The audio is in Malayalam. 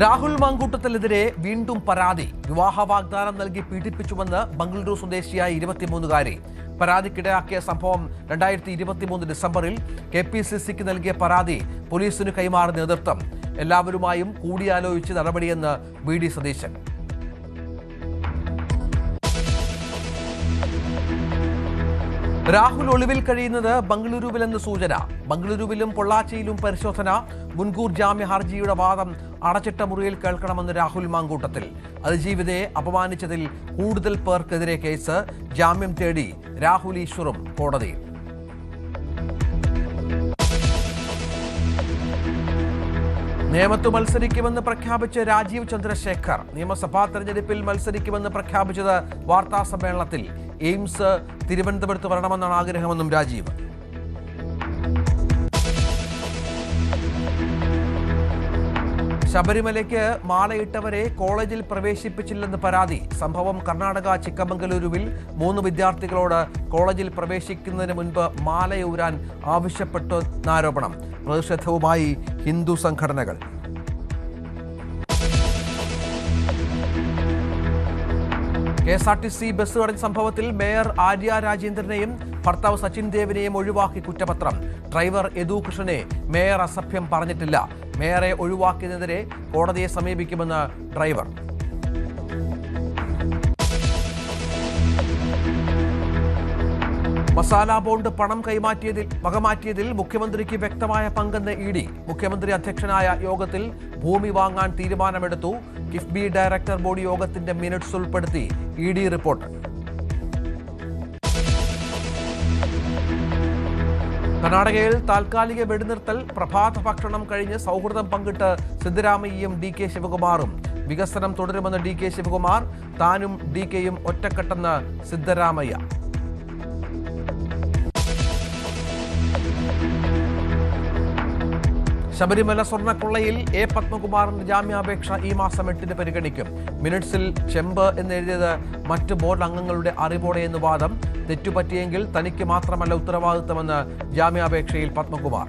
രാഹുൽ മാങ്കൂട്ടത്തിനെതിരെ വീണ്ടും പരാതി. വിവാഹ വാഗ്ദാനം നൽകി പീഡിപ്പിച്ചുവെന്ന് ബംഗളൂരു സ്വദേശിയായ 23-കാരി. പരാതിക്കിടയാക്കിയ സംഭവം 2023 ഡിസംബറിൽ KPCCക്ക് നൽകിയ പരാതി പോലീസിന് കൈമാറിയ നേതൃത്വം. എല്ലാവരുമായും കൂടിയാലോചിച്ച് നടപടിയെന്ന് VD സതീശൻ. രാഹുൽ ഒളിവിൽ കഴിയുന്നത് ബംഗളൂരുവിലെന്ന് സൂചന. ബംഗളൂരുവിലും പൊള്ളാച്ചിയിലും പരിശോധന. മുൻകൂർ ജാമ്യ ഹർജിയുടെ വാദം അടച്ചിട്ട മുറിയിൽ കേൾക്കണമെന്ന് രാഹുൽ മാങ്കൂട്ടത്തിൽ. അതിജീവിതയെ അപമാനിച്ചതിൽ കൂടുതൽ പേർക്കെതിരെ കേസ്. ജാമ്യം തേടി രാഹുൽ ഈശ്വറും കോടതിയിൽ. നേമത്ത് മത്സരിക്കുമെന്ന് പ്രഖ്യാപിച്ച് രാജീവ് ചന്ദ്രശേഖർ. നിയമസഭാ തെരഞ്ഞെടുപ്പിൽ മത്സരിക്കുമെന്ന് പ്രഖ്യാപിച്ചത് വാർത്താ സമ്മേളനത്തിൽ. എയിംസ് തിരുവനന്തപുരത്ത് വരണമെന്നാണ് ആഗ്രഹമെന്നും രാജീവ്. ശബരിമലയ്ക്ക് മാലയിട്ടവരെ കോളേജിൽ പ്രവേശിപ്പിച്ചില്ലെന്ന് പരാതി. സംഭവം കർണാടക ചിക്കമംഗലൂരുവിൽ 3 വിദ്യാർത്ഥികളോട് കോളേജിൽ പ്രവേശിക്കുന്നതിന് മുൻപ് മാലയൂരാൻ ആവശ്യപ്പെട്ടെന്നാരോപണം. പ്രതിഷേധവുമായി ഹിന്ദു സംഘടനകൾ. KSRTC ബസ് തടഞ്ഞ സംഭവത്തിൽ മേയർ ആര്യ രാജേന്ദ്രനെയും ഭർത്താവ് സച്ചിൻ ദേവിനെയും ഒഴിവാക്കി കുറ്റപത്രം. ഡ്രൈവർ യദു കൃഷ്ണനെ മേയർ അസഭ്യം പറഞ്ഞിട്ടില്ല. മേയറെ ഒഴിവാക്കിയതിനെതിരെ കോടതിയെ സമീപിക്കുമെന്ന് ഡ്രൈവർ. മസാല ബോണ്ട് പണം വകമാറ്റിയതിൽ മുഖ്യമന്ത്രിക്ക് വ്യക്തമായ പങ്കെന്ന് ED. മുഖ്യമന്ത്രി അധ്യക്ഷനായ യോഗത്തിൽ ഭൂമി വാങ്ങാൻ തീരുമാനമെടുത്തു. കിഫ്ബി ഡയറക്ടർ ബോർഡ് യോഗത്തിന്റെ മിനിറ്റ്സ് ഉൾപ്പെടുത്തി ED റിപ്പോർട്ട്. കർണാടകയിൽ താൽക്കാലിക വെടിനിർത്തൽ. പ്രഭാത ഭക്ഷണം കഴിഞ്ഞ് സൗഹൃദം പങ്കിട്ട് സിദ്ധരാമയ്യയും DK ശിവകുമാറും. വികസനം തുടരുമെന്ന് DK ശിവകുമാർ. താനും DKയും ഒറ്റക്കെട്ടെന്ന് സിദ്ധരാമയ്യ. ശബരിമല സ്വർണ്ണക്കൊള്ളയിൽ A. പത്മകുമാറിന്റെ ജാമ്യാപേക്ഷ ഈ മാസം 8-ന് പരിഗണിക്കും. മിനിറ്റ്സിൽ ചെമ്പ് എന്നെഴുതിയത് മറ്റ് ബോർഡ് അംഗങ്ങളുടെ അറിവോടെയെന്ന് വാദം. തെറ്റുപറ്റിയെങ്കിൽ തനിക്ക് മാത്രമല്ല ഉത്തരവാദിത്തമെന്ന് ജാമ്യാപേക്ഷയിൽ പത്മകുമാർ.